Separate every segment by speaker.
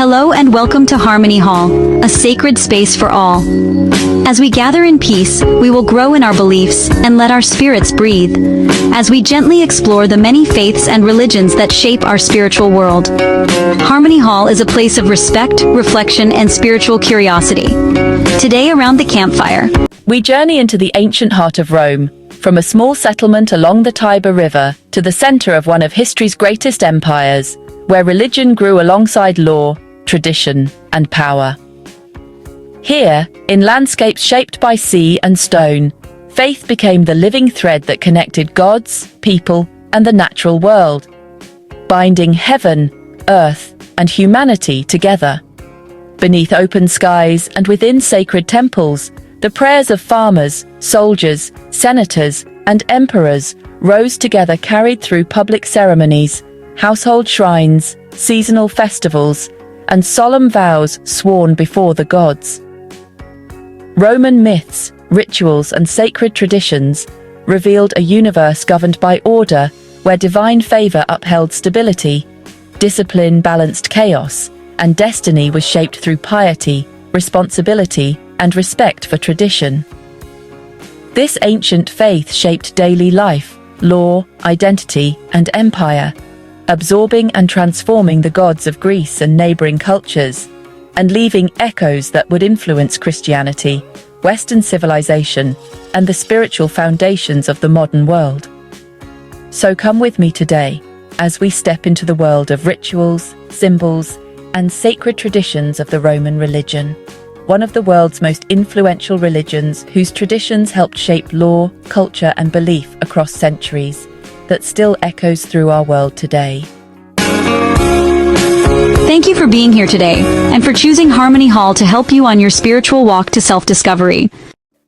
Speaker 1: Hello and welcome to Harmony Hall, a sacred space for all. As we gather in peace, we will grow in our beliefs and let our spirits breathe, as we gently explore the many faiths and religions that shape our spiritual world. Harmony Hall is a place of respect, reflection, and spiritual curiosity. Today around the campfire,
Speaker 2: we journey into the ancient heart of Rome, from a small settlement along the Tiber River to the center of one of history's greatest empires, where religion grew alongside law, tradition, and power. Here, in landscapes shaped by sea and stone, faith became the living thread that connected gods, people, and the natural world, binding heaven, earth, and humanity together. Beneath open skies and within sacred temples, the prayers of farmers, soldiers, senators, and emperors rose together, carried through public ceremonies, household shrines, seasonal festivals, and solemn vows sworn before the gods. Roman myths, rituals, and sacred traditions revealed a universe governed by order, where divine favor upheld stability, discipline balanced chaos, and destiny was shaped through piety, responsibility, and respect for tradition. This ancient faith shaped daily life, law, identity, and empire, absorbing and transforming the gods of Greece and neighboring cultures, and leaving echoes that would influence Christianity, Western civilization, and the spiritual foundations of the modern world. So come with me today, as we step into the world of rituals, symbols, and sacred traditions of the Roman religion, one of the world's most influential religions whose traditions helped shape law, culture, and belief across centuries, that still echoes through our world today.
Speaker 1: thank you for being here today, and for choosing Harmony Hall to help you on your spiritual walk to self-discovery.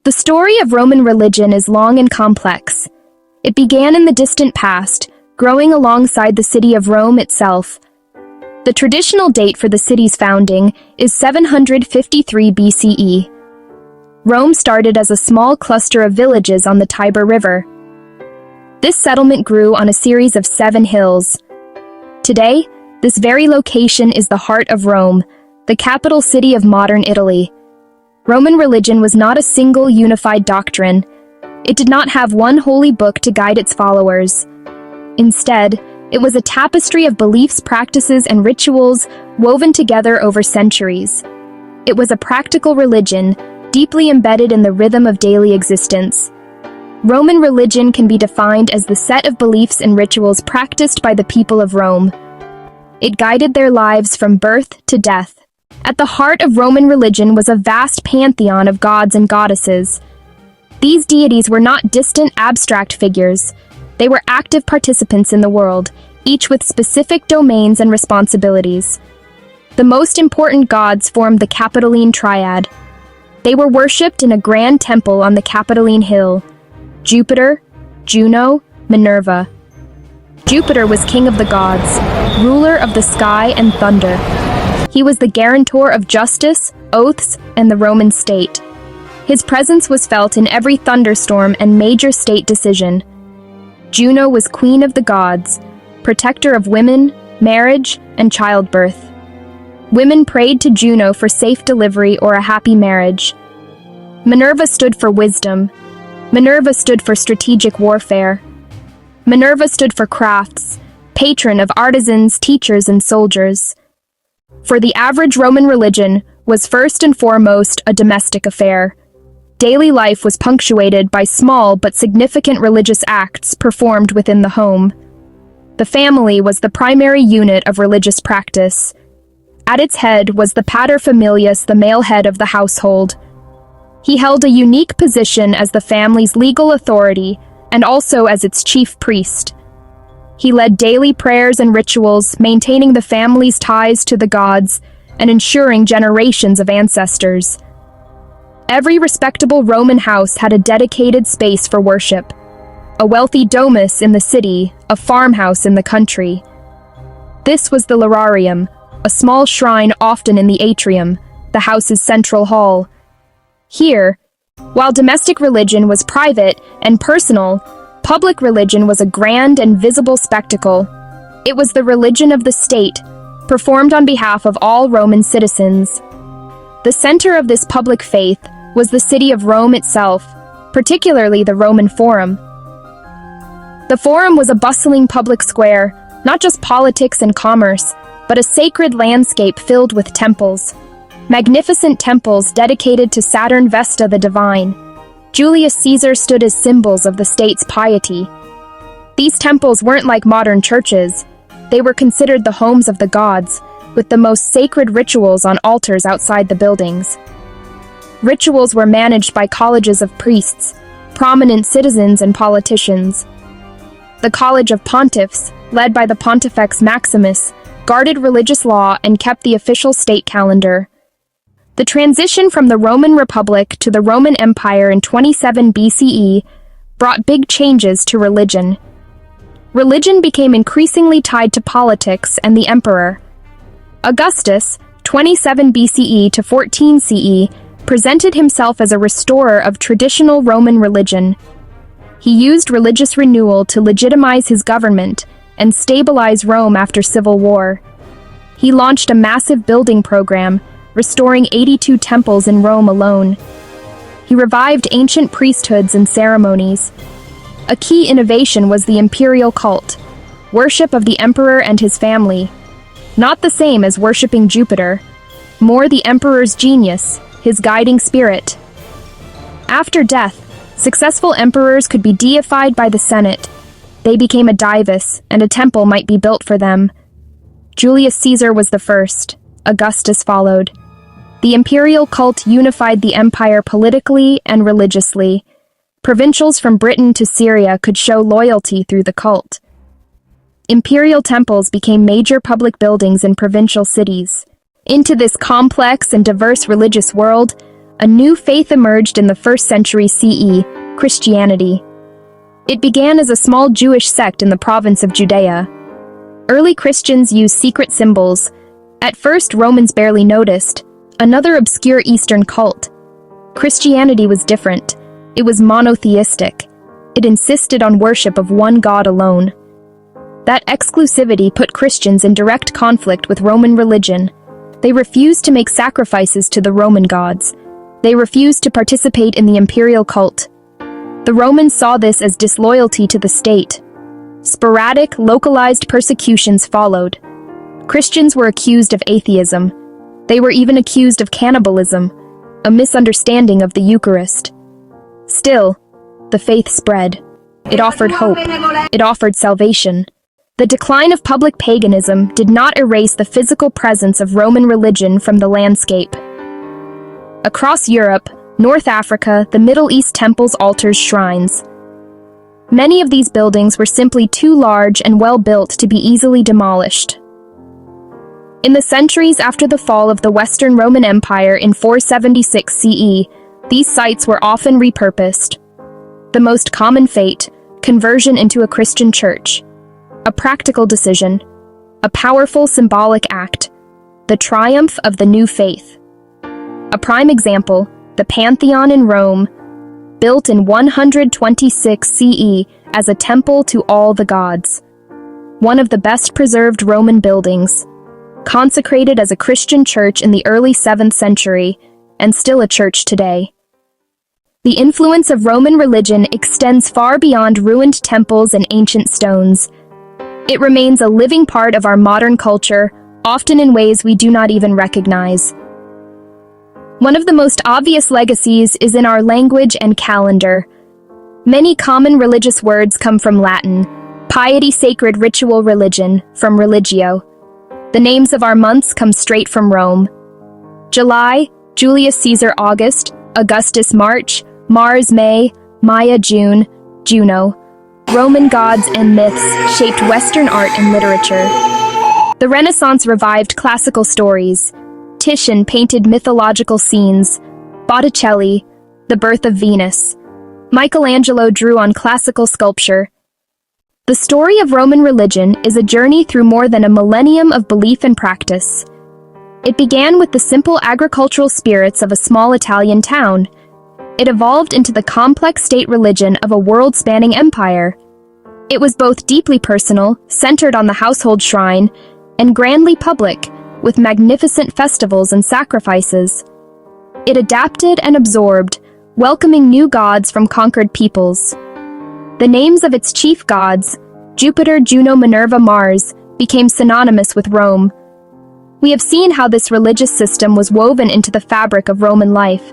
Speaker 3: The story of Roman religion is long and complex. It began in the distant past, growing alongside the city of Rome itself. The traditional date for the city's founding is 753 BCE. Rome started as a small cluster of villages on the Tiber River. This settlement grew on a series of 7 hills. Today, this very location is the heart of Rome, the capital city of modern Italy. Roman religion was not a single unified doctrine. It did not have one holy book to guide its followers. Instead, it was a tapestry of beliefs, practices, and rituals woven together over centuries. It was a practical religion, deeply embedded in the rhythm of daily existence. Roman religion can be defined as the set of beliefs and rituals practiced by the people of Rome. It guided their lives from birth to death. At the heart of Roman religion was a vast pantheon of gods and goddesses. These deities were not distant, abstract figures. They were active participants in the world, each with specific domains and responsibilities. The most important gods formed the Capitoline Triad. They were worshipped in a grand temple on the Capitoline Hill: Jupiter, Juno, Minerva. Jupiter was king of the gods, ruler of the sky and thunder. He was the guarantor of justice, oaths, and the Roman state. His presence was felt in every thunderstorm and major state decision. Juno was queen of the gods, protector of women, marriage, and childbirth. Women prayed to Juno for safe delivery or a happy marriage. Minerva stood for wisdom. Minerva stood for strategic warfare. Minerva stood for crafts, patron of artisans, teachers, and soldiers. For the average Roman religion was first and foremost a domestic affair. Daily life was punctuated by small but significant religious acts performed within the home. The family was the primary unit of religious practice. At its head was the paterfamilias, the male head of the household. He held a unique position as the family's legal authority and also as its chief priest. He led daily prayers and rituals, maintaining the family's ties to the gods and ensuring generations of ancestors. Every respectable Roman house had a dedicated space for worship: a wealthy domus in the city, a farmhouse in the country. This was the lararium, a small shrine often in the atrium, the house's central hall. Here, while domestic religion was private and personal, public religion was a grand and visible spectacle. It was the religion of the state, performed on behalf of all Roman citizens. The center of this public faith was the city of Rome itself, particularly the Roman Forum. The Forum was a bustling public square, not just politics and commerce, but a sacred landscape filled with temples. Magnificent temples dedicated to Saturn Vesta the Divine. Julius Caesar stood as symbols of the state's piety. These temples weren't like modern churches. They were considered the homes of the gods, with the most sacred rituals on altars outside the buildings. Rituals were managed by colleges of priests, prominent citizens and politicians. The College of Pontiffs, led by the Pontifex Maximus, guarded religious law and kept the official state calendar. The transition from the Roman Republic to the Roman Empire in 27 BCE brought big changes to religion. Religion became increasingly tied to politics and the emperor. Augustus, 27 BCE to 14 CE, presented himself as a restorer of traditional Roman religion. He used religious renewal to legitimize his government and stabilize Rome after civil war. He launched a massive building program, restoring 82 temples in Rome alone. He revived ancient priesthoods and ceremonies. A key innovation was the imperial cult, worship of the emperor and his family. Not the same as worshipping Jupiter, more the emperor's genius, his guiding spirit. After death, successful emperors could be deified by the Senate. They became a divus, and a temple might be built for them. Julius Caesar was the first. Augustus followed. The imperial cult unified the empire politically and religiously. Provincials from Britain to Syria could show loyalty through the cult. Imperial temples became major public buildings in provincial cities. Into this complex and diverse religious world, a new faith emerged in the 1st century CE, Christianity. It began as a small Jewish sect in the province of Judea. Early Christians used secret symbols. At first, Romans barely noticed. Another obscure Eastern cult. Christianity was different. It was monotheistic. It insisted on worship of one God alone. That exclusivity put Christians in direct conflict with Roman religion. They refused to make sacrifices to the Roman gods. They refused to participate in the imperial cult. The Romans saw this as disloyalty to the state. Sporadic, localized persecutions followed. Christians were accused of atheism. They were even accused of cannibalism, a misunderstanding of the Eucharist. Still, the faith spread. It offered hope. It offered salvation. The decline of public paganism did not erase the physical presence of Roman religion from the landscape. Across Europe, North Africa, the Middle East temples, altars, shrines. Many of these buildings were simply too large and well-built to be easily demolished. In the centuries after the fall of the Western Roman Empire in 476 CE, these sites were often repurposed. The most common fate, conversion into a Christian church. A practical decision. A powerful symbolic act. The triumph of the new faith. A prime example, the Pantheon in Rome, built in 126 CE as a temple to all the gods. One of the best preserved Roman buildings, consecrated as a Christian church in the early 7th century, and still a church today. The influence of Roman religion extends far beyond ruined temples and ancient stones. It remains a living part of our modern culture, often in ways we do not even recognize. One of the most obvious legacies is in our language and calendar. Many common religious words come from Latin, piety, sacred, ritual, religion, from religio. The names of our months come straight from Rome. July, Julius Caesar, August, Augustus, March, Mars, May, Maya, June, Juno. Roman gods and myths shaped Western art and literature. The Renaissance revived classical stories. Titian painted mythological scenes. Botticelli, the birth of Venus. Michelangelo drew on classical sculpture. The story of Roman religion is a journey through more than a millennium of belief and practice. It began with the simple agricultural spirits of a small Italian town. It evolved into the complex state religion of a world-spanning empire. It was both deeply personal, centered on the household shrine, and grandly public, with magnificent festivals and sacrifices. It adapted and absorbed, welcoming new gods from conquered peoples. The names of its chief gods, Jupiter, Juno, Minerva, Mars, became synonymous with Rome. We have seen how this religious system was woven into the fabric of Roman life.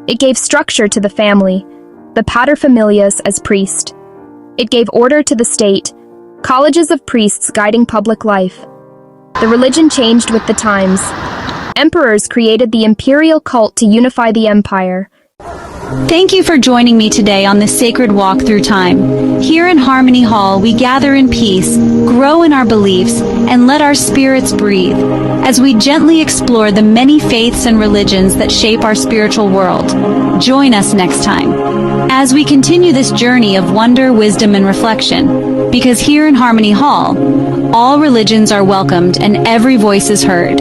Speaker 3: It gave structure to the family, the paterfamilias as priest. It gave order to the state, colleges of priests guiding public life. The religion changed with the times. Emperors created the imperial cult to unify the empire.
Speaker 1: Thank you for joining me today on this sacred walk through time. Here in Harmony Hall, we gather in peace, grow in our beliefs, and let our spirits breathe, as we gently explore the many faiths and religions that shape our spiritual world. Join us next time, as we continue this journey of wonder, wisdom, and reflection, because here in Harmony Hall, all religions are welcomed and every voice is heard.